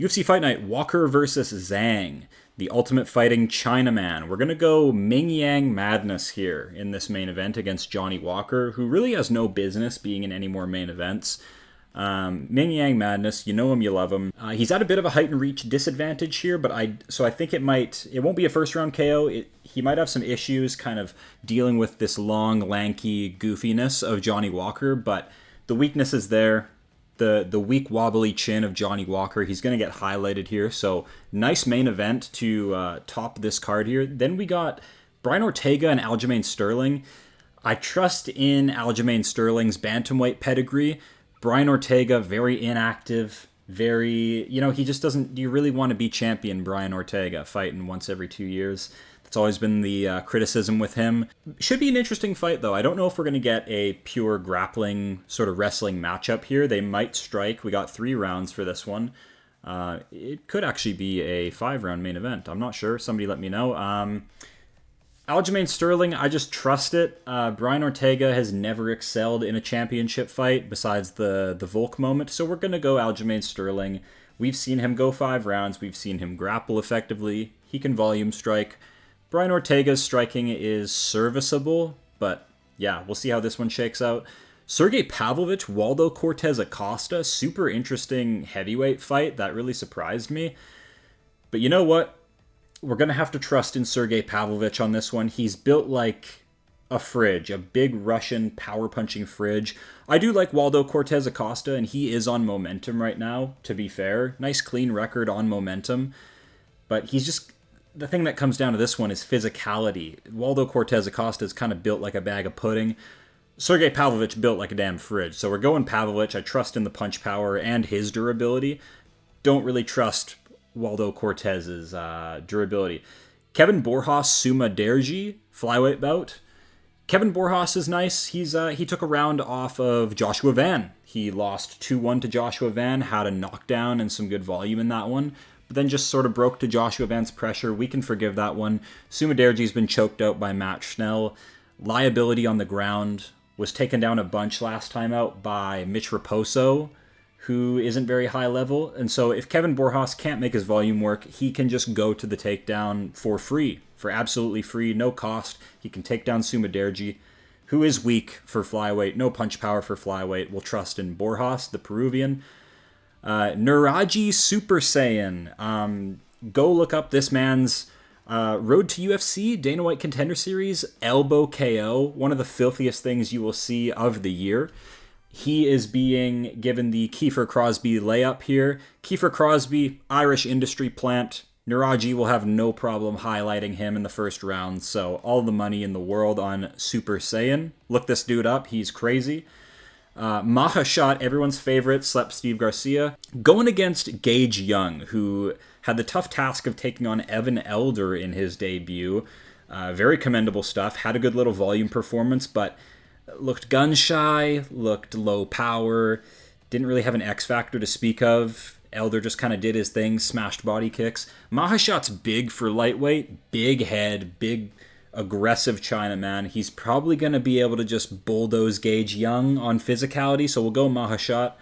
UFC Fight Night, Walker versus Zhang, the Ultimate Fighting Chinaman. We're going to go MingYang madness here in this main event against Johnny Walker, who really has no business being in any more main events. MingYang madness, you know him, you love him. He's at a bit of a height and reach disadvantage here, but I think it won't be a first round KO. He might have some issues kind of dealing with this long, lanky goofiness of Johnny Walker, but the weakness is there. The weak wobbly chin of Johnny Walker, he's going to get highlighted here. So nice main event to top this card here. Then we got Brian Ortega and Aljamain Sterling. I trust in Aljamain Sterling's bantamweight pedigree. Brian Ortega, very inactive, he just doesn't, do you really want to be champion Brian Ortega fighting once every 2 years? That's always been the criticism with him. Should be an interesting fight, though. I don't know if we're going to get a pure grappling sort of wrestling matchup here. They might strike. We got 3 rounds for this one. It could actually be a 5-round main event. I'm not sure. Somebody let me know. Aljamain Sterling, I just trust it. Brian Ortega has never excelled in a championship fight besides the Volk moment, so we're going to go Aljamain Sterling. We've seen him go 5 rounds. We've seen him grapple effectively. He can volume strike. Brian Ortega's striking is serviceable, but yeah, we'll see how this one shakes out. Sergey Pavlovich, Waldo Cortez Acosta, super interesting heavyweight fight. That really surprised me. But you know what? We're going to have to trust in Sergey Pavlovich on this one. He's built like a fridge, a big Russian power-punching fridge. I do like Waldo Cortez Acosta, and he is on momentum right now, to be fair. Nice, clean record on momentum. But he's just... The thing that comes down to this one is physicality. Waldo Cortez Acosta is kind of built like a bag of pudding. Sergey Pavlovich built like a damn fridge. So we're going Pavlovich. I trust in the punch power and his durability. Don't really trust Waldo Cortez's durability. Kevin Borjas, SUMADAERJI, flyweight bout. Kevin Borjas is nice. He took a round off of Joshua Van. He lost 2-1 to Joshua Van, had a knockdown and some good volume in that one. But then just sort of broke to Joshua Van's pressure. We can forgive that one. SUMADAERJI's been choked out by Matt Schnell. Liability on the ground. Was taken down a bunch last time out by Mitch Raposo, who isn't very high level. And so if Kevin Borjas can't make his volume work, he can just go to the takedown for free. For absolutely free, no cost. He can take down SUMADAERJI, who is weak for flyweight. No punch power for flyweight. We'll trust in Borjas, the Peruvian. Nuraji Super Saiyan. Go look up this man's road to UFC, Dana White Contender Series, elbow KO. One of the filthiest things you will see of the year. He is being given the Kiefer Crosbie layup here. Kiefer Crosbie, Irish industry plant. Nuraji will have no problem highlighting him in the first round. So all the money in the world on Super Saiyan. Look this dude up. He's crazy. MAHESHATE, everyone's favorite, slept Steve Garcia, going against Gage Young, who had the tough task of taking on Evan Elder in his debut. Very commendable stuff, had a good little volume performance, but looked gun-shy, looked low power, didn't really have an X factor to speak of. Elder just kind of did his thing, smashed body kicks. MAHESHATE's big for lightweight, big head, big aggressive Chinaman. He's probably going to be able to just bulldoze Gage Young on physicality, so we'll go MAHESHATE.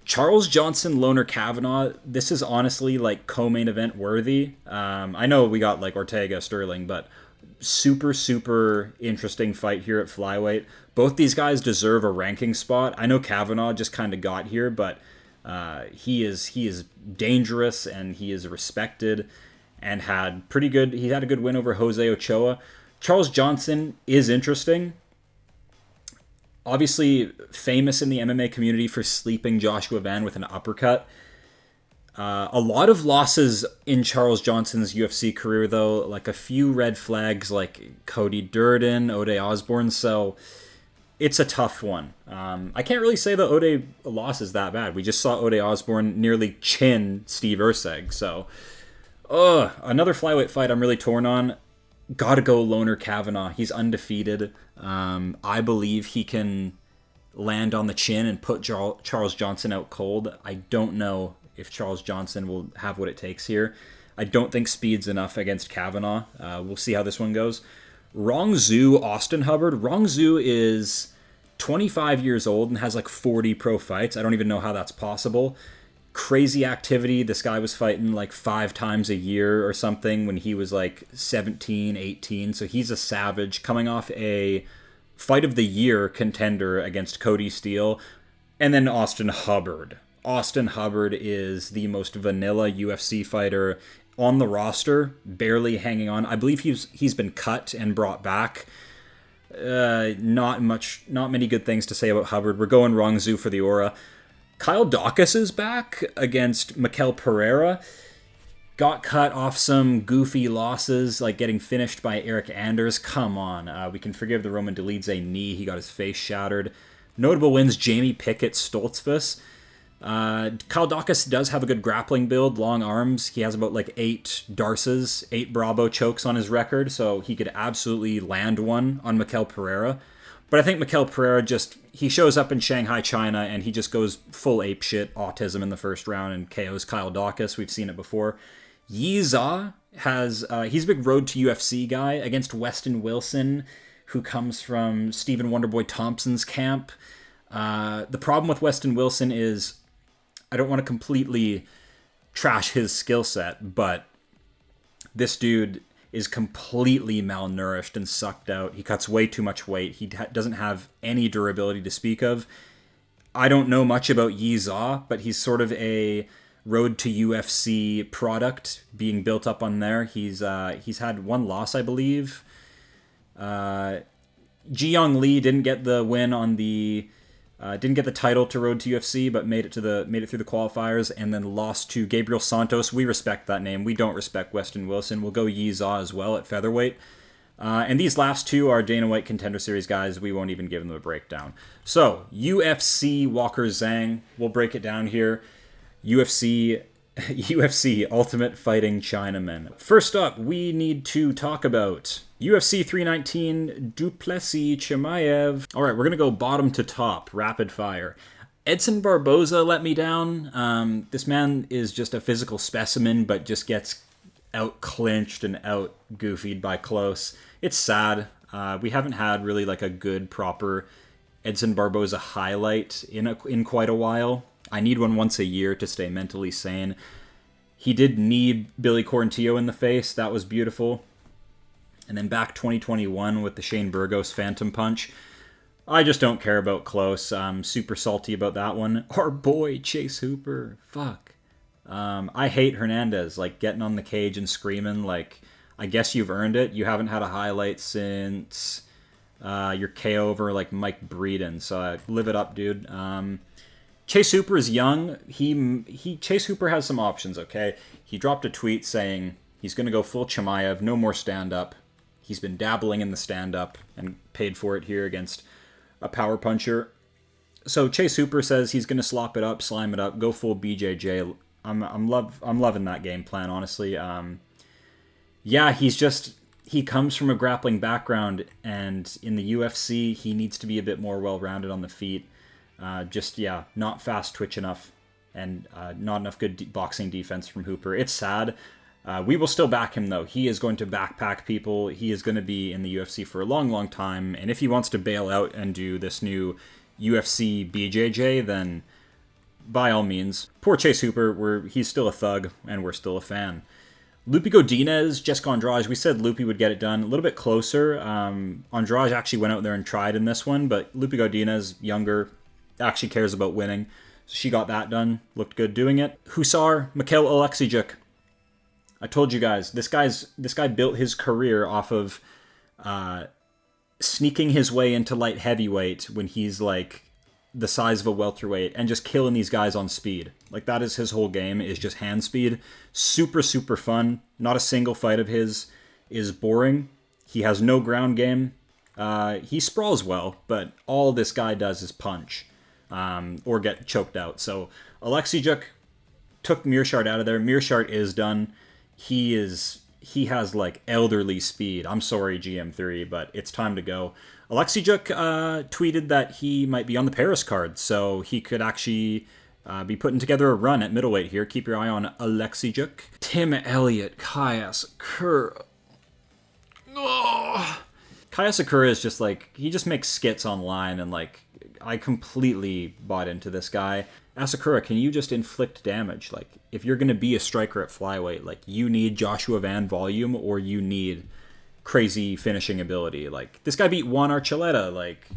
Charles Johnson, Loner Kavanagh, this is honestly like co-main event worthy. I know we got like Ortega, Sterling, but super, super interesting fight here at flyweight. Both these guys deserve a ranking spot. I know Kavanagh just kind of got here, but he is dangerous and he is respected. And he had a good win over Jose Ochoa. Charles Johnson is interesting. Obviously famous in the MMA community for sleeping Joshua Van with an uppercut. A lot of losses in Charles Johnson's UFC career, though. Like a few red flags like Cody Durden, Ode Osborne. So it's a tough one. I can't really say the Ode loss is that bad. We just saw Ode Osborne nearly chin Steve Erceg. So... another flyweight fight I'm really torn on. Gotta go Loner Kavanagh. He's undefeated. I believe he can land on the chin and put Charles Johnson out cold. I don't know if Charles Johnson will have what it takes here. I don't think speed's enough against Kavanagh. We'll see how this one goes. RONGZHU, Austin Hubbard. RONGZHU is 25 years old and has like 40 pro fights. I don't even know how that's possible. crazy activity. This guy was fighting like 5 times a year or something when he was like 17, 18. So he's a savage, coming off a fight of the year contender against Cody Steele. And then Austin Hubbard. Austin Hubbard is the most vanilla UFC fighter on the roster, barely hanging on. I believe he's been cut and brought back. Not many good things to say about Hubbard. We're going RONGZHU for the aura. Kyle Daukaus is back against Mikel Pereira. Got cut off some goofy losses, like getting finished by Eric Anders. Come on, we can forgive the Roman Dolidze knee. He got his face shattered. Notable wins: Jamie Pickett, Stoltzfus. Kyle Daukaus does have a good grappling build, long arms. He has about like 8 Darces, 8 Bravo chokes on his record, so he could absolutely land one on Mikel Pereira. But I think Mikel Pereira he shows up in Shanghai, China, and he just goes full apeshit autism in the first round and KOs Kyle Daukaus. We've seen it before. YIZHA he's a big road to UFC guy against Weston Wilson, who comes from Stephen Wonderboy Thompson's camp. The problem with Weston Wilson is, I don't want to completely trash his skill set, but this dude is completely malnourished and sucked out. He cuts way too much weight. He doesn't have any durability to speak of. I don't know much about YIZHA, but he's sort of a road to UFC product being built up on there. He's had 1 loss, I believe. Ji-Young Lee didn't get the win on didn't get the title to Road to UFC, but made it through the qualifiers, and then lost to Gabriel Santos. We respect that name. We don't respect Weston Wilson. We'll go YIZHA as well at featherweight. And these last 2 are Dana White Contender Series guys. We won't even give them a breakdown. So, UFC Walker Zhang. We'll break it down here. UFC Ultimate Fighting Chinamen. First up, we need to talk about UFC 319, Duplessis Chimaev. All right, we're going to go bottom to top, rapid fire. Edson Barboza let me down. This man is just a physical specimen, but just gets out-clinched and out-goofied by Close. It's sad. We haven't had really like a good, proper Edson Barboza highlight in quite a while. I need one once a year to stay mentally sane. He did need Billy Quarantillo in the face. That was beautiful. And then back 2021 with the Shane Burgos Phantom Punch. I just don't care about Close. I'm super salty about that one. Our boy, Chase Hooper. Fuck. I hate Hernandez, like, getting on the cage and screaming, like, I guess you've earned it. You haven't had a highlight since your KO over, like, Mike Breeden. So live it up, dude. Chase Hooper is young. Chase Hooper has some options, okay? He dropped a tweet saying he's going to go full Chimaev, no more stand-up. He's been dabbling in the stand-up and paid for it here against a power puncher. So Chase Hooper says he's going to slop it up, slime it up, go full BJJ. I'm loving that game plan, honestly. Yeah, he comes from a grappling background, and in the UFC, he needs to be a bit more well-rounded on the feet. Not fast twitch enough, and not enough good boxing defense from Hooper. It's sad. We will still back him, though. He is going to backpack people. He is going to be in the UFC for a long, long time. And if he wants to bail out and do this new UFC BJJ, then by all means. Poor Chase Hooper, he's still a thug, and we're still a fan. Lupi Godinez, Jessica Andrade, we said Lupi would get it done. A little bit closer. Andrade actually went out there and tried in this one, but Lupi Godinez, younger, actually cares about winning. So she got that done. Looked good doing it. Hussar, Mikhail Oleksijuk. I told you guys, this guy built his career off of sneaking his way into light heavyweight when he's like the size of a welterweight and just killing these guys on speed. Like, that is his whole game, is just hand speed. Super, super fun. Not a single fight of his is boring. He has no ground game. He sprawls well, but all this guy does is punch or get choked out. So Oleksijuk took Mearshart out of there. Mearshart is done. He has like elderly speed. I'm sorry, GM3, but it's time to go. Oleksijuk tweeted that he might be on the Paris card, so he could actually be putting together a run at middleweight here. Keep your eye on Oleksijuk. Tim Elliott, Kaya Sakura. Oh. Kaya Sakura is just like, he just makes skits online, and like, I completely bought into this guy. Asakura, can you just inflict damage? Like, if you're going to be a striker at flyweight, like, you need Joshua Van volume or you need crazy finishing ability. Like, this guy beat Juan Archuleta, like,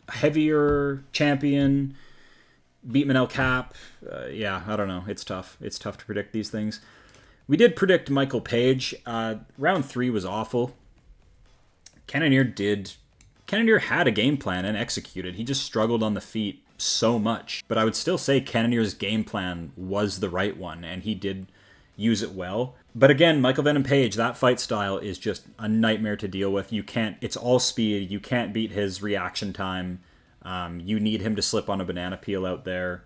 heavier champion, beat Manel Cap. Yeah, I don't know. It's tough. It's tough to predict these things. We did predict Michael Page. Round 3 was awful. Cannonier had a game plan and executed. He just struggled on the feet so much. But I would still say Cannonier's game plan was the right one, and he did use it well. But again, Michael Venom Page, that fight style is just a nightmare to deal with. You can't, it's all speed. You can't beat his reaction time. You need him to slip on a banana peel out there.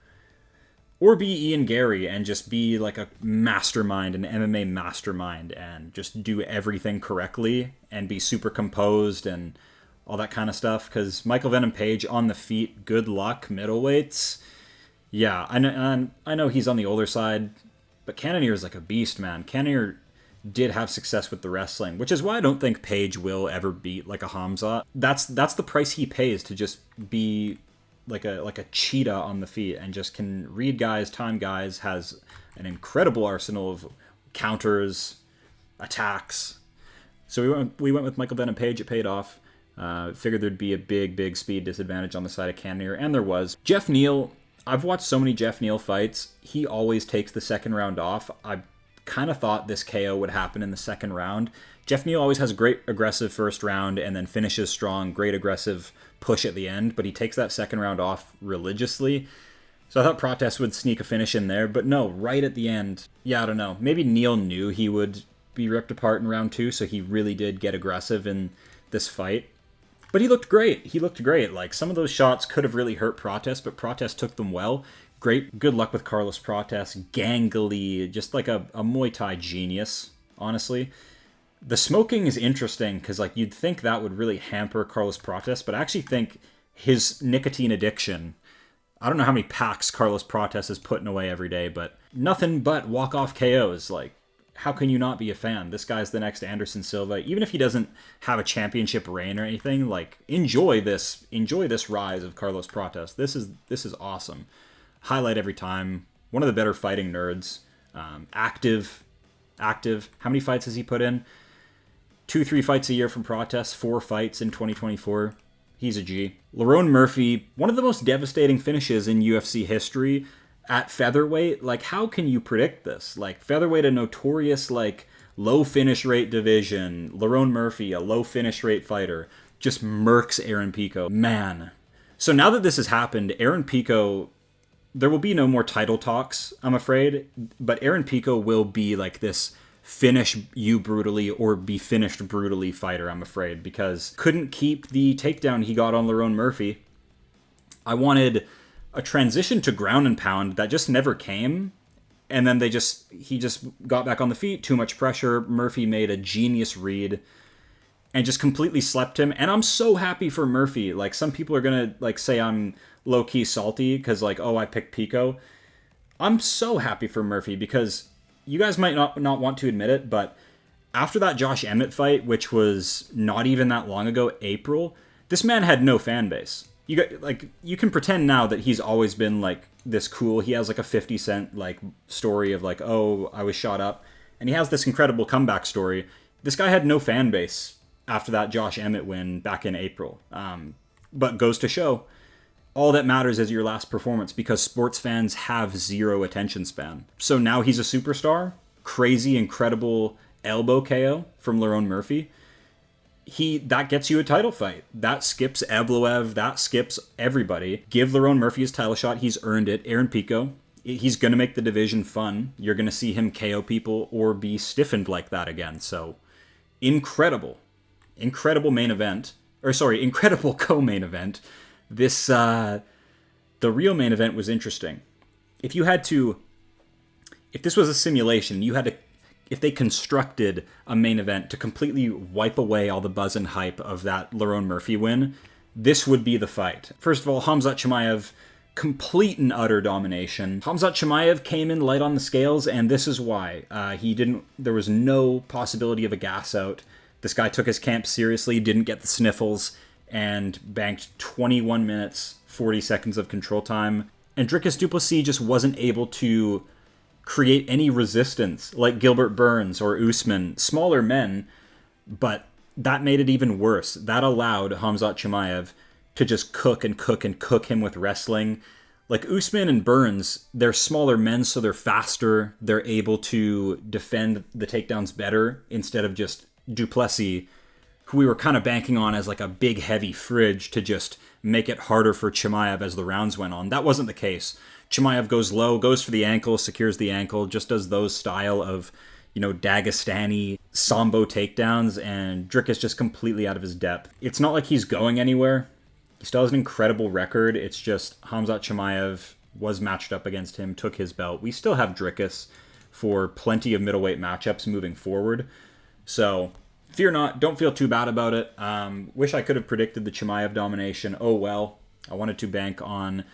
Or be Ian Gary and just be like a mastermind, an MMA mastermind, and just do everything correctly and be super composed and all that kind of stuff. Because Michael Venom Page on the feet, good luck, middleweights. Yeah, I know he's on the older side, but Cannonier is like a beast, man. Cannonier did have success with the wrestling, which is why I don't think Page will ever beat like a Hamza. That's the price he pays to just be like a cheetah on the feet and just can read guys, time guys, has an incredible arsenal of counters, attacks. So we went with Michael Venom Page. It paid off. Figured there'd be a big speed disadvantage on the side of Cannonier, and there was. Jeff Neal, I've watched so many Jeff Neal fights. He always takes the second round off. I kind of thought this KO would happen in the second round. Jeff Neal always has a great aggressive first round and then finishes strong, great aggressive push at the end, but he takes that second round off religiously. So I thought Protest would sneak a finish in there, but no, right at the end. Yeah, I don't know. Maybe Neal knew he would be ripped apart in round 2, so he really did get aggressive in this fight. But he looked great. He looked great. Like, some of those shots could have really hurt Protest, but Protest took them well. Great. Good luck with Carlos Protest. Gangly. Just like a Muay Thai genius, honestly. The smoking is interesting because, like, you'd think that would really hamper Carlos Protest, but I actually think his nicotine addiction, I don't know how many packs Carlos Protest is putting away every day, but nothing but walk-off KOs. Like, how can you not be a fan? This guy's the next Anderson Silva. Even if he doesn't have a championship reign or anything, like, enjoy this rise of Carlos Protest. This is awesome. Highlight every time. One of the better fighting nerds. Active. How many fights has he put in? 2-3 fights a year from Protest. 4 fights in 2024. He's a G. Lerone Murphy, one of the most devastating finishes in UFC history. At featherweight, like, how can you predict this? Like, featherweight, a notorious, like, low finish rate division. Lerone Murphy, a low finish rate fighter, just murks Aaron Pico. Man. So now that this has happened, Aaron Pico, there will be no more title talks, I'm afraid, but Aaron Pico will be, like, this finish you brutally or be finished brutally fighter, I'm afraid, because couldn't keep the takedown he got on Lerone Murphy. I wanted a transition to ground and pound that just never came. And then he just got back on the feet, too much pressure. Murphy made a genius read and just completely slept him. And I'm so happy for Murphy. Like, some people are going to, like, say I'm low-key salty because, like, oh, I picked Pico. I'm so happy for Murphy because you guys might not want to admit it, but after that Josh Emmett fight, which was not even that long ago, April, this man had no fan base. You can pretend now that he's always been, like, this cool. He has, like, a 50 Cent, like, story of, like, oh, I was shot up. And he has this incredible comeback story. This guy had no fan base after that Josh Emmett win back in April. But goes to show, all that matters is your last performance because sports fans have zero attention span. So now he's a superstar. Crazy, incredible elbow KO from Lerone Murphy. That gets you a title fight. That skips Evloev. That skips everybody. Give Lerone Murphy his title shot. He's earned it. Aaron Pico, he's going to make the division fun. You're going to see him KO people or be stiffened like that again. So, incredible main event. Incredible co-main event. This, the real main event was interesting. If this was a simulation, if they constructed a main event to completely wipe away all the buzz and hype of that Lerone Murphy win, this would be the fight. First of all, Khamzat Chimaev, complete and utter domination. Khamzat Chimaev came in light on the scales, and this is why. There was no possibility of a gas out. This guy took his camp seriously, didn't get the sniffles, and banked 21 minutes, 40 seconds of control time. And Dricus du Plessis just wasn't able to create any resistance like Gilbert Burns or Usman, smaller men, but that made it even worse. That allowed Khamzat Chimaev to just cook and cook and cook him with wrestling. Like Usman and Burns, they're smaller men, so they're faster. They're able to defend the takedowns better instead of just du Plessis, who we were kind of banking on as like a big heavy fridge to just make it harder for Chimaev as the rounds went on. That wasn't the case. Chimaev goes low, goes for the ankle, secures the ankle, just does those style of, Dagestani Sambo takedowns, and Dricus just completely out of his depth. It's not like he's going anywhere. He still has an incredible record. It's just Khamzat Chimaev was matched up against him, took his belt. We still have Dricus for plenty of middleweight matchups moving forward. So, fear not. Don't feel too bad about it. Wish I could have predicted the Chimaev domination. Oh well. I wanted to bank on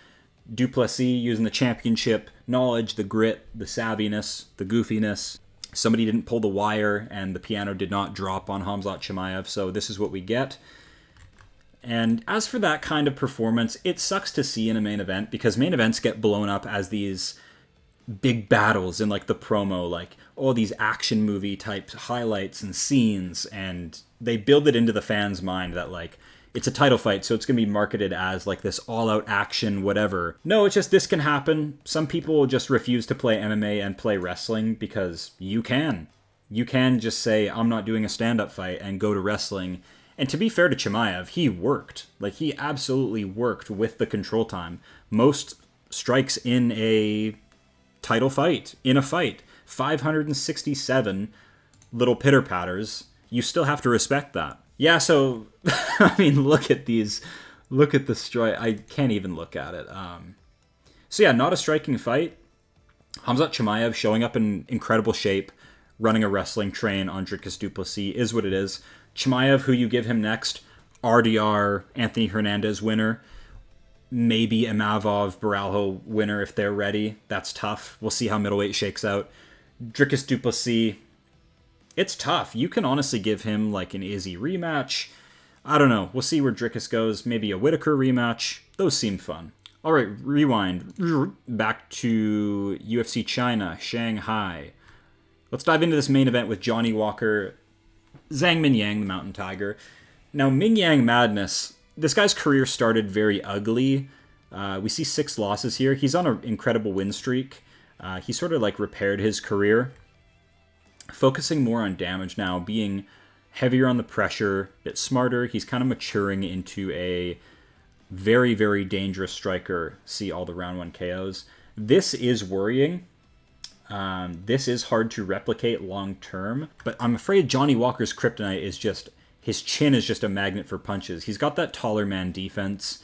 du Plessis using the championship knowledge, the grit, the savviness, the goofiness. Somebody didn't pull the wire, and the piano did not drop on Khamzat Chimaev, so this is what we get. And as for that kind of performance, it sucks to see in a main event, because main events get blown up as these big battles in like the promo, like all these action movie type highlights and scenes, and they build it into the fans' mind that like it's a title fight, so it's going to be marketed as like this all-out action, whatever. No, it's just this can happen. Some people will just refuse to play MMA and play wrestling because you can. You can just say, I'm not doing a stand-up fight and go to wrestling. And to be fair to Chimaev, he worked. Like, he absolutely worked with the control time. Most strikes in a title fight, in a fight, 567 little pitter-patters. You still have to respect that. Yeah, so, I mean, look at these. Look at the strike. I can't even look at it. So yeah, not a striking fight. Khamzat Chimaev showing up in incredible shape, running a wrestling train on Dricus du Plessis is what it is. Chimaev, who you give him next, RDR, Anthony Hernandez winner. Maybe a Mavov, Baralho winner if they're ready. That's tough. We'll see how middleweight shakes out. Dricus du Plessis, it's tough. You can honestly give him like an Izzy rematch. I don't know. We'll see where Dricus goes. Maybe a Whitaker rematch. Those seem fun. All right, rewind. Back to UFC China, Shanghai. Let's dive into this main event with Johnny Walker, Zhang MingYang, the Mountain Tiger. Now, MingYang Madness, this guy's career started very ugly. We see 6 losses here. He's on an incredible win streak. He sort of like repaired his career. Focusing more on damage now, being heavier on the pressure, a bit smarter. He's kind of maturing into a very, very dangerous striker. See all the round 1 KOs. This is worrying. This is hard to replicate long term, but I'm afraid Johnny Walker's kryptonite is just, his chin is just a magnet for punches. He's got that taller man defense.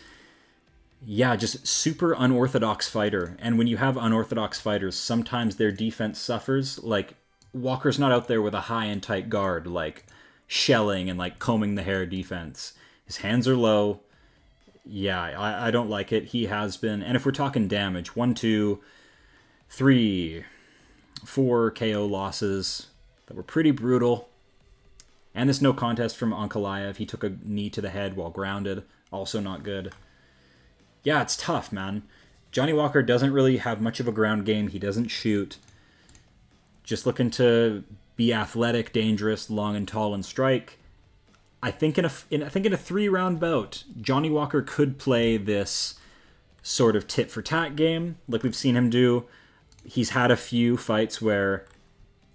Yeah, just super unorthodox fighter. And when you have unorthodox fighters, sometimes their defense suffers. Like, Walker's not out there with a high and tight guard, like shelling and like combing the hair defense. His hands are low. Yeah, I don't like it. He has been. And if we're talking damage, 1, 2, 3, 4 KO losses that were pretty brutal. And this no contest from Ankalaev. He took a knee to the head while grounded. Also not good. Yeah, it's tough, man. Johnny Walker doesn't really have much of a ground game. He doesn't shoot. Just looking to be athletic, dangerous, long and tall, and strike. I think in a 3-round bout, Johnny Walker could play this sort of tit for tat game, like we've seen him do. He's had a few fights where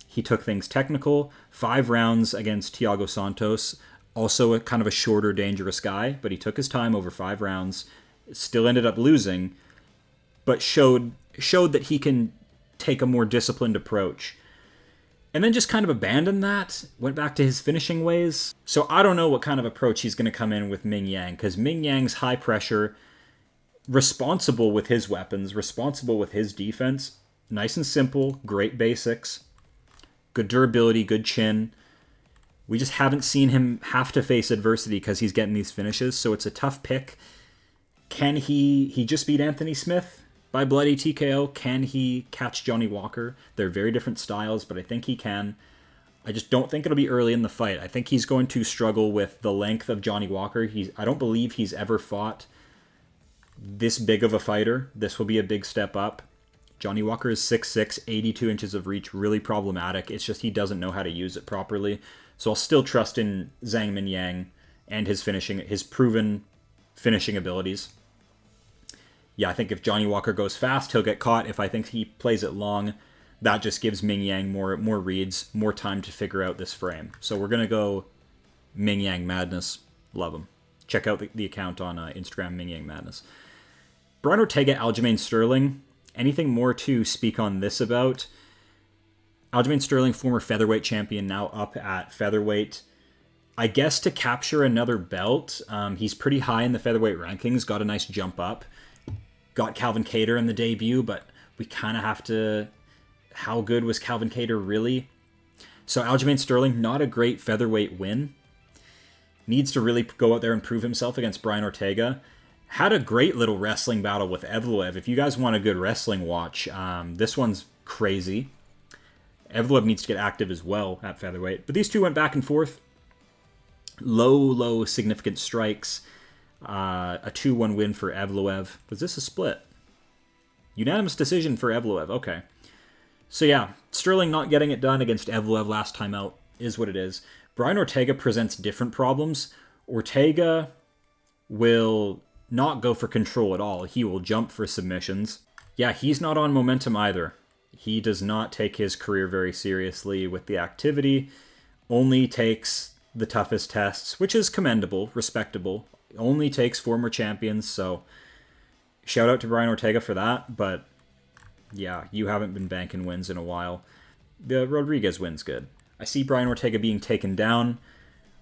he took things technical. 5 rounds against Thiago Santos, also a kind of a shorter, dangerous guy, but he took his time over 5 rounds. Still ended up losing, but showed that he can take a more disciplined approach. And then just kind of abandoned that, went back to his finishing ways. So I don't know what kind of approach he's going to come in with MingYang, because MingYang's high pressure, responsible with his weapons, responsible with his defense, nice and simple, great basics, good durability, good chin. We just haven't seen him have to face adversity because he's getting these finishes, so it's a tough pick. Can he just beat Anthony Smith by bloody TKO? Can he catch Johnny Walker? They're very different styles, but I think he can. I just don't think it'll be early in the fight. I think he's going to struggle with the length of Johnny Walker. I don't believe he's ever fought this big of a fighter, this will be a big step up. Johnny Walker is 6'6", 82 inches of reach, really problematic. It's just he doesn't know how to use it properly. So I'll still trust in Zhang MingYang and his proven finishing abilities. Yeah, I think if Johnny Walker goes fast, he'll get caught. If I think he plays it long, that just gives MingYang more reads, more time to figure out this frame. So we're going to go MingYang Madness. Love him. Check out the account on Instagram, MingYang Madness. Brian Ortega, Aljamain Sterling. Anything more to speak on this about? Aljamain Sterling, former featherweight champion, now up at featherweight. I guess to capture another belt. He's pretty high in the featherweight rankings. Got a nice jump up. Got Calvin Kattar in the debut, but we kind of have to... How good was Calvin Kattar really? So Aljamain Sterling, not a great featherweight win. Needs to really go out there and prove himself against Brian Ortega. Had a great little wrestling battle with Evloev. If you guys want a good wrestling watch, this one's crazy. Evloev needs to get active as well at featherweight. But these two went back and forth. Low significant strikes. A 2-1 win for Evloev. Was this a split? Unanimous decision for Evloev. Okay. So yeah, Sterling not getting it done against Evloev last time out is what it is. Brian Ortega presents different problems. Ortega will not go for control at all. He will jump for submissions. Yeah, he's not on momentum either. He does not take his career very seriously with the activity. Only takes the toughest tests, which is commendable, respectable. Only takes former champions, so shout out to Brian Ortega for that. But yeah, you haven't been banking wins in a while. The Rodriguez win's good. I see Brian Ortega being taken down.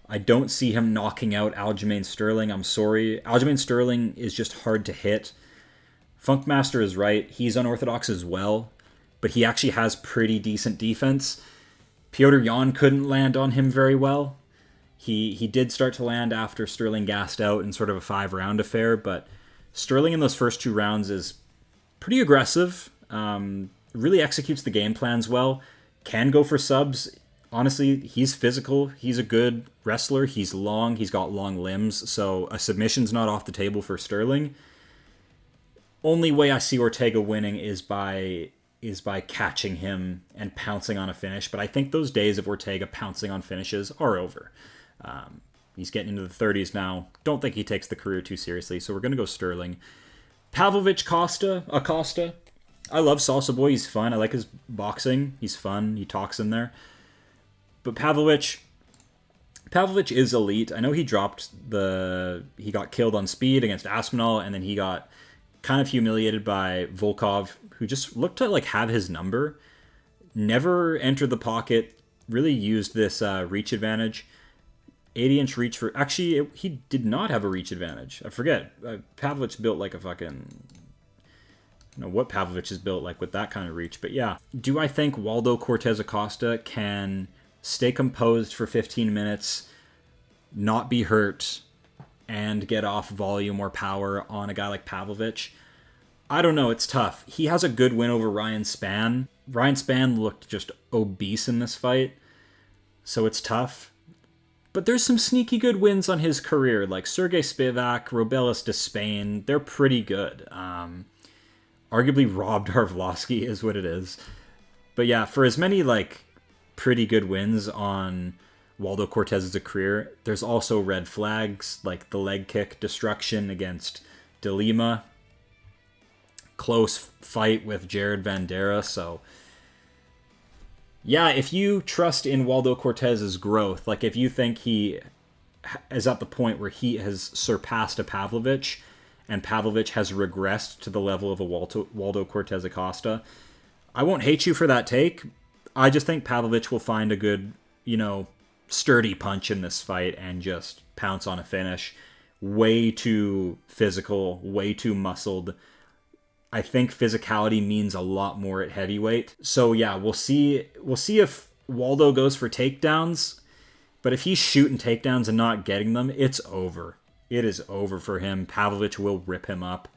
I don't see him knocking out Aljamain Sterling. I'm sorry. Aljamain Sterling is just hard to hit. Funkmaster is right. He's unorthodox as well, but he actually has pretty decent defense. Petr Yan couldn't land on him very well. He did start to land after Sterling gassed out in sort of a 5-round affair, but Sterling in those first 2 rounds is pretty aggressive. Really executes the game plans well. Can go for subs. Honestly, he's physical. He's a good wrestler. He's long. He's got long limbs. So a submission's not off the table for Sterling. Only way I see Ortega winning is by catching him and pouncing on a finish. But I think those days of Ortega pouncing on finishes are over. He's getting into the 30s now. Don't think he takes the career too seriously. So we're going to go Sterling. PAVLOVICH Acosta. I love Salsa Boy. He's fun. I like his boxing. He's fun. He talks in there. But PAVLOVICH is elite. I know he he got killed on speed against Aspinall, and then he got kind of humiliated by Volkov, who just looked to like have his number. Never entered the pocket, really used this reach advantage. 80-inch reach for... Actually, he did not have a reach advantage. I forget. PAVLOVICH built like a fucking... I don't know what PAVLOVICH is built like with that kind of reach. But yeah. Do I think Waldo Cortez Acosta can stay composed for 15 minutes, not be hurt, and get off volume or power on a guy like PAVLOVICH? I don't know. It's tough. He has a good win over Ryan Spann. Ryan Spann looked just obese in this fight, so it's tough. But there's some sneaky good wins on his career, like Sergey Spivak, Robelis Despain. They're pretty good. Arguably Rob Darvlovsky is what it is. But yeah, for as many like pretty good wins on Waldo Cortez's career, there's also red flags, like the leg kick destruction against De Lima. Close fight with Jared Vandera, so... Yeah, if you trust in Waldo Cortez's growth, like if you think he is at the point where he has surpassed a PAVLOVICH, and PAVLOVICH has regressed to the level of a Waldo Cortez Acosta, I won't hate you for that take. I just think PAVLOVICH will find a good, sturdy punch in this fight and just pounce on a finish. Way too physical, way too muscled. I think physicality means a lot more at heavyweight. So yeah, we'll see if Waldo goes for takedowns. But if he's shooting takedowns and not getting them, it's over. It is over for him. PAVLOVICH will rip him up.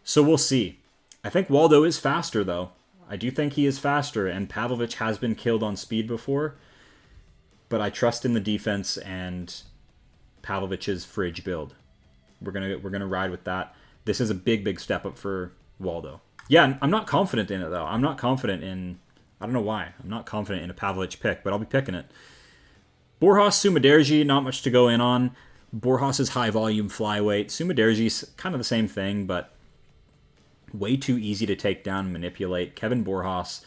So we'll see. I think Waldo is faster, though. I do think he is faster, and PAVLOVICH has been killed on speed before. But I trust in the defense and PAVLOVICH's fridge build. We're gonna ride with that. This is a big, big step up for Waldo. Yeah, I'm not confident in it, though. I'm not confident in... I don't know why. I'm not confident in a Pavlovich pick, but I'll be picking it. Borjas, SUMADAERJI, not much to go in on. Borjas is high-volume flyweight. SUMADAERJI's kind of the same thing, but way too easy to take down and manipulate. Kevin Borjas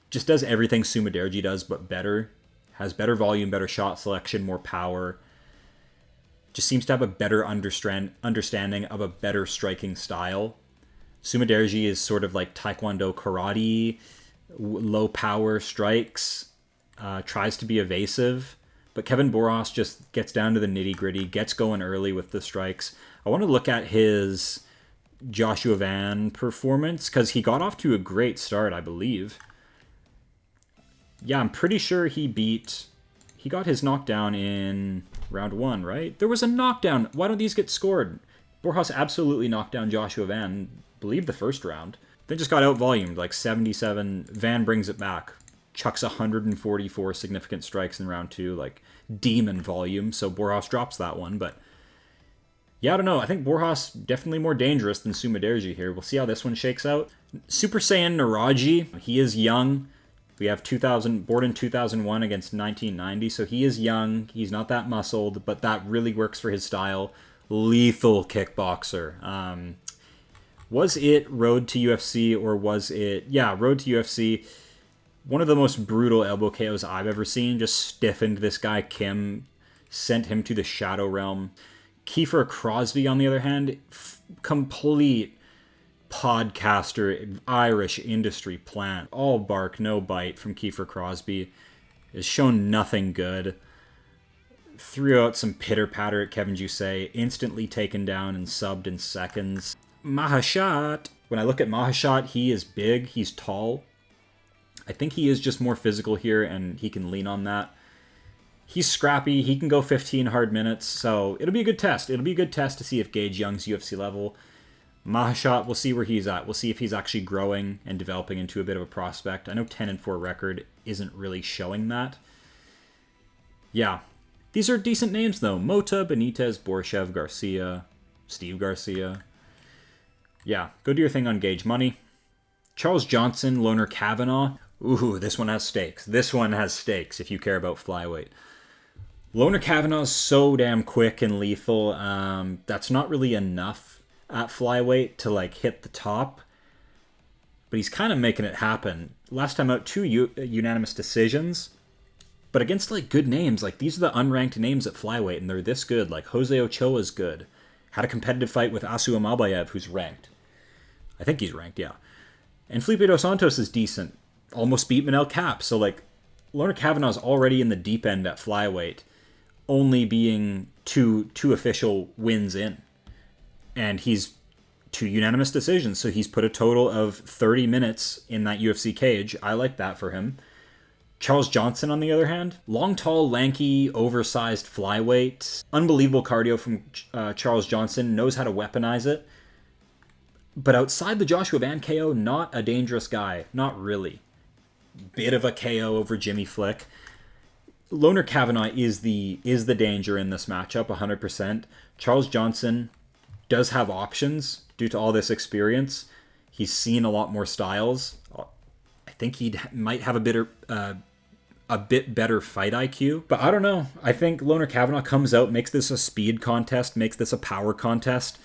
just does everything SUMADAERJI does, but better. Has better volume, better shot selection, more power. Just seems to have a better understanding of a better striking style. SUMADAERJI is sort of like Taekwondo karate, low power strikes, tries to be evasive. But Kevin Borjas just gets down to the nitty-gritty, gets going early with the strikes. I want to look at his Joshua Van performance, because he got off to a great start, I believe. Yeah, I'm pretty sure he got his knockdown in round 1, right? There was a knockdown. Why don't these get scored? Borjas absolutely knocked down Joshua Van, I believe the first round. Then just got out-volumed, like 77. Van brings it back. Chucks 144 significant strikes in round 2, like demon volume. So Borjas drops that one, but yeah, I don't know. I think Borjas definitely more dangerous than SUMADAERJI here. We'll see how this one shakes out. Super Saiyan Neurodivergents. He is young. We have born in 2001 against 1990, so he is young. He's not that muscled, but that really works for his style. Lethal kickboxer. Was it Road to UFC or was it... Yeah, Road to UFC. One of the most brutal elbow KOs I've ever seen. Just stiffened this guy, Kim. Sent him to the Shadow Realm. Kiefer Crosbie, on the other hand, complete podcaster, Irish industry plant. All bark, no bite from Kiefer Crosbie. Has shown nothing good. Threw out some pitter-patter at Kevin Jusay. Instantly taken down and subbed in seconds. MAHESHATE. When I look at MAHESHATE, he is big. He's tall. I think he is just more physical here, and he can lean on that. He's scrappy. He can go 15 hard minutes, so it'll be a good test. It'll be a good test to see if Gage Young's UFC level. MAHESHATE, we'll see where he's at. We'll see if he's actually growing and developing into a bit of a prospect. I know 10-4 record isn't really showing that. Yeah. These are decent names, though. Mota, Benitez, Borshev, Garcia, Steve Garcia. Yeah, go do your thing on Gage Money. Charles Johnson, Loner Kavanagh. Ooh, this one has stakes. This one has stakes if you care about flyweight. Loner Kavanagh is so damn quick and lethal. That's not really enough at flyweight to like hit the top. But he's kind of making it happen. Last time out, 2 unanimous decisions. But against like good names, like these are the unranked names at flyweight, and they're this good. Like Jose Ochoa is good. Had a competitive fight with Asu Amabayev, who's ranked. I think he's ranked, yeah. And Felipe Dos Santos is decent. Almost beat Manel Cap. So, like, Loner Kavanagh's already in the deep end at flyweight, only being two official wins in. And he's 2 unanimous decisions, so he's put a total of 30 minutes in that UFC cage. I like that for him. Charles Johnson, on the other hand, long, tall, lanky, oversized flyweight. Unbelievable cardio from Charles Johnson. Knows how to weaponize it. But outside the Joshua Van KO, not a dangerous guy. Not really. Bit of a KO over Jimmy Flick. Loner Kavanagh is the danger in this matchup, 100%. Charles Johnson does have options due to all this experience. He's seen a lot more styles. I think he might have a bit better fight IQ. But I don't know. I think Loner Kavanagh comes out, makes this a speed contest, makes this a power contest.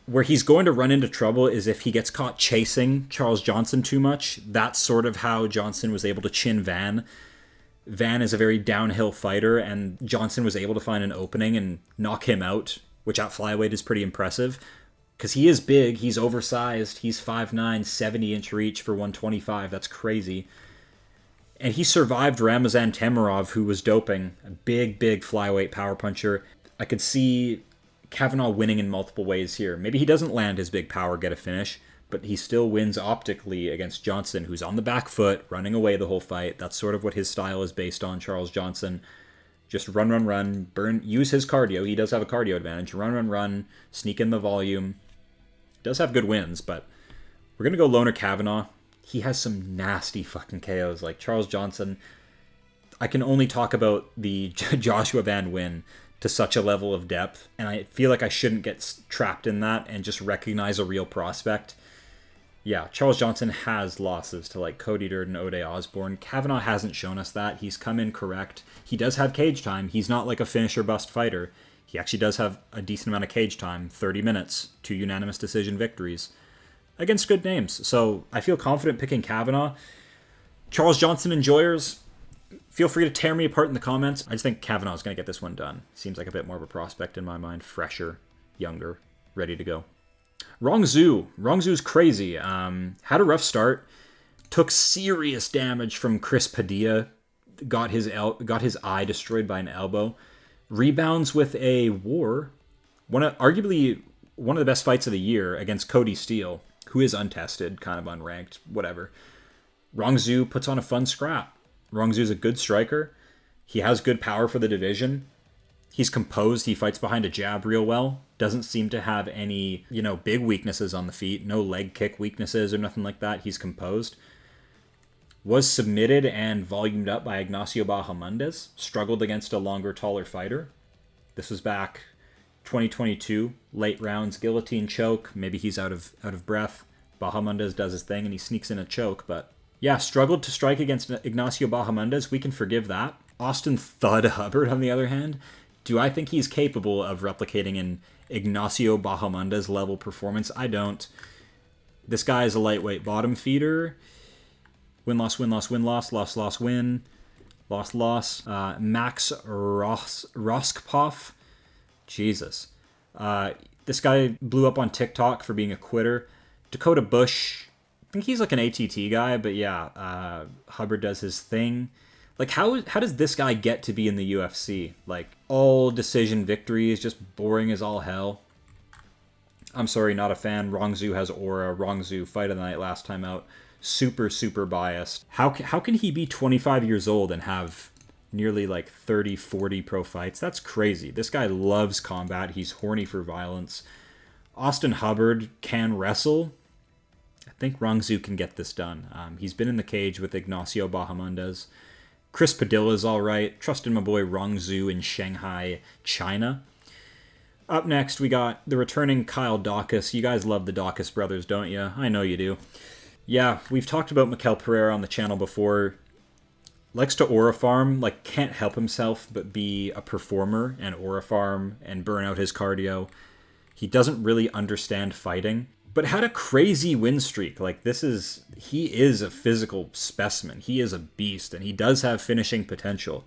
Where he's going to run into trouble is if he gets caught chasing Charles Johnson too much. That's sort of how Johnson was able to chin Van. Van is a very downhill fighter, and Johnson was able to find an opening and knock him out, which at flyweight is pretty impressive. Because he is big, he's oversized, he's 5'9", 70-inch reach for 125. That's crazy. And he survived Ramazan Temirov, who was doping. A big, big flyweight power puncher. I could see Kavanagh winning in multiple ways here. Maybe he doesn't land his big power, get a finish, but he still wins optically against Johnson, who's on the back foot, running away the whole fight. That's sort of what his style is based on, Charles Johnson. Just run, burn, use his cardio. He does have a cardio advantage. Run, sneak in the volume. Does have good wins, but we're going to go Loner Kavanagh. He has some nasty fucking KOs. Like Charles Johnson, I can only talk about the Joshua Van win to such a level of depth, and I feel like I shouldn't get trapped in that and just recognize a real prospect. Yeah, Charles Johnson has losses to like Cody Durden, Ode Osborne. Kavanagh hasn't shown us that. He's come in correct. He does have cage time. He's not like a finish or bust fighter. He actually does have a decent amount of cage time, 30 minutes, 2 unanimous decision victories against good names. So I feel confident picking Kavanagh. Charles Johnson enjoyers, feel free to tear me apart in the comments. I just think Kavanagh's going to get this one done. Seems like a bit more of a prospect in my mind. Fresher, younger, ready to go. RONGZHU. RONGZHU's crazy. Had a rough start. Took serious damage from Chris Padilla. Got his eye destroyed by an elbow. Rebounds with a war. Arguably one of the best fights of the year against Cody Steele, who is untested, kind of unranked, whatever. RONGZHU puts on a fun scrap. RONGZHU's a good striker. He has good power for the division. He's composed. He fights behind a jab real well. Doesn't seem to have any, big weaknesses on the feet. No leg kick weaknesses or nothing like that. He's composed. Was submitted and volumed up by Ignacio Bahamondes. Struggled against a longer, taller fighter. This was back 2022. Late rounds, guillotine choke. Maybe he's out of breath. Bahamondes does his thing and he sneaks in a choke. But yeah, struggled to strike against Ignacio Bahamondes. We can forgive that. Austin Thud Hubbard, on the other hand, do I think he's capable of replicating an Ignacio Bahamondes level performance? I don't. This guy is a lightweight bottom feeder. Win-loss, win-loss, win-loss, loss-loss, win. Loss-loss. Max Roskopf. Jesus. This guy blew up on TikTok for being a quitter. Dakota Bush. I think he's like an ATT guy, but yeah. Hubbard does his thing. Like, how does this guy get to be in the UFC? Like, all decision victories, just boring as all hell. I'm sorry, not a fan. RONGZHU has aura. RONGZHU, fight of the night last time out. Super, super biased. How can he be 25 years old and have nearly like 30, 40 pro fights? That's crazy. This guy loves combat. He's horny for violence. Austin Hubbard can wrestle. I think RONGZHU can get this done. He's been in the cage with Ignacio Bahamondes. Chris Padilla's all right. Trusting my boy RONGZHU in Shanghai, China. Up next, we got the returning Kyle Daukaus. You guys love the Daukaus brothers, don't you? I know you do. Yeah, we've talked about Mikel Pereira on the channel before. Likes to aura farm, like can't help himself but be a performer and aura farm and burn out his cardio. He doesn't really understand fighting, but had a crazy win streak. Like he is a physical specimen. He is a beast, and he does have finishing potential,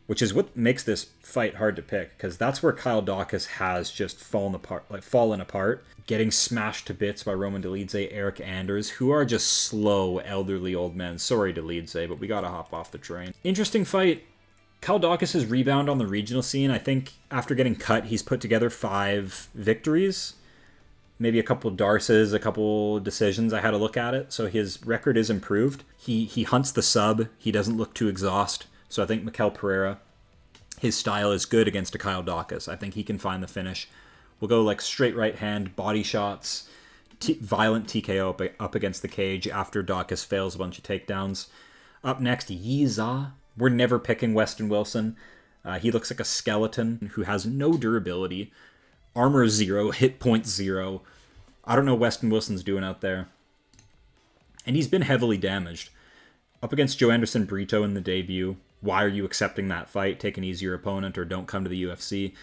which is what makes this fight hard to pick, because that's where Kyle Daukaus has just fallen apart, getting smashed to bits by Roman Dolidze, Eric Anders, who are just slow, elderly old men. Sorry, Dolidze, but we gotta hop off the train. Interesting fight. Kyle Daukaus' rebound on the regional scene. I think after getting cut, he's put together 5 victories. Maybe a couple Darces, a couple decisions. I had a look at it. So his record is improved. He hunts the sub. He doesn't look too exhaust. So I think Mikel Pereira, his style is good against a Kyle Daukaus. I think he can find the finish. We'll go like straight right hand, body shots, violent TKO up against the cage after Daukaus fails a bunch of takedowns. Up next, YIZHA. We're never picking Weston Wilson. He looks like a skeleton who has no durability. Armor 0, hit point 0. I don't know what Weston Wilson's doing out there. And he's been heavily damaged. Up against Joe Anderson Brito in the debut. Why are you accepting that fight? Take an easier opponent or don't come to the UFC.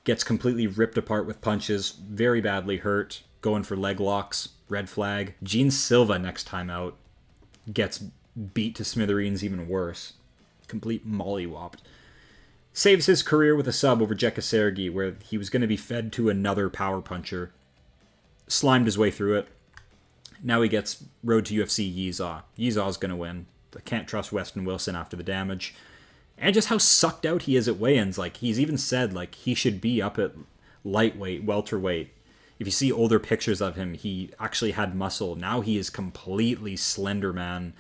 Gets completely ripped apart with punches. Very badly hurt. Going for leg locks. Red flag. Gene Silva next time out gets beat to smithereens even worse. Complete mollywopped. Saves his career with a sub over Jekassergi, where he was going to be fed to another power puncher. Slimed his way through it. Now he gets road to UFC YIZHA. YIZHA's going to win. I can't trust Weston Wilson after the damage. And just how sucked out he is at weigh-ins. Like, he's even said, like, he should be up at lightweight, welterweight. If you see older pictures of him, he actually had muscle. Now he is completely slender, man.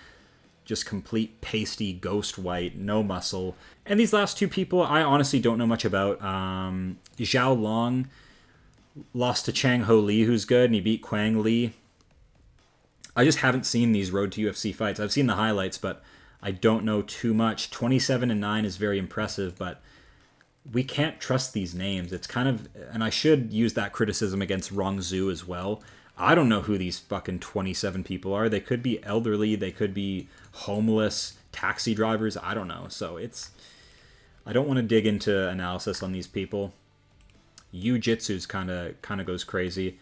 Just complete pasty ghost white, no muscle. And these last 2 people, I honestly don't know much about. Zhao Long lost to Chang Ho Lee, who's good, and he beat Quang Lee. I just haven't seen these road to UFC fights. I've seen the highlights, but I don't know too much. 27-9 is very impressive, but we can't trust these names. It's kind of, and I should use that criticism against RONGZHU as well. I don't know who these fucking 27 people are. They could be elderly, they could be homeless, taxi drivers, I don't know. So I don't want to dig into analysis on these people. Jiu-Jitsu's kind of goes crazy.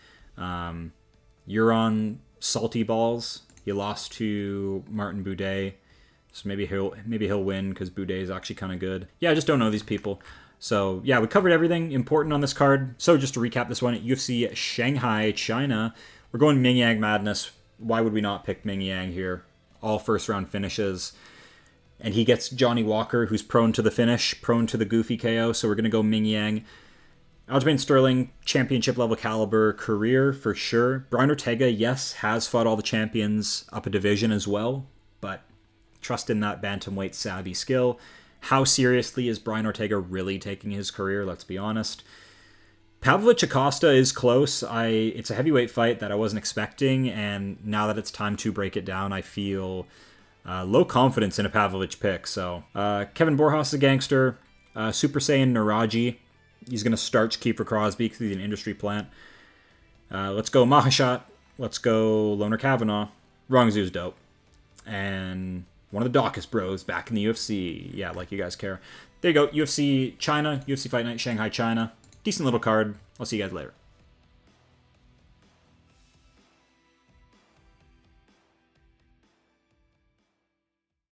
You're on salty balls. He lost to Martin Boudet, so maybe he'll win because Boudet is actually kind of good. Yeah, I just don't know these people. So yeah, we covered everything important on this card. So just to recap this one, at UFC Shanghai, China, we're going MingYang Madness. Why would we not pick MingYang here? All first round finishes. And he gets Johnny Walker, who's prone to the finish, prone to the goofy KO. So we're going to go MingYang. Aljamain Sterling, championship level caliber career for sure. Brian Ortega, yes, has fought all the champions up a division as well, but trust in that bantamweight savvy skill. How seriously is Brian Ortega really taking his career? Let's be honest. Pavlovich Acosta is close. It's a heavyweight fight that I wasn't expecting, and now that it's time to break it down, I feel low confidence in a Pavlovich pick. So Kevin Borjas is a gangster. Super Saiyan Naraji. He's going to starch Kiefer Crosbie because he's an industry plant. Let's go MAHESHATE. Let's go Loner Kavanagh. RONGZHU's dope. And one of the DAUKAUS bros back in the UFC. Yeah, like you guys care. There you go. UFC China. UFC Fight Night Shanghai, China. Decent little card. I'll see you guys later.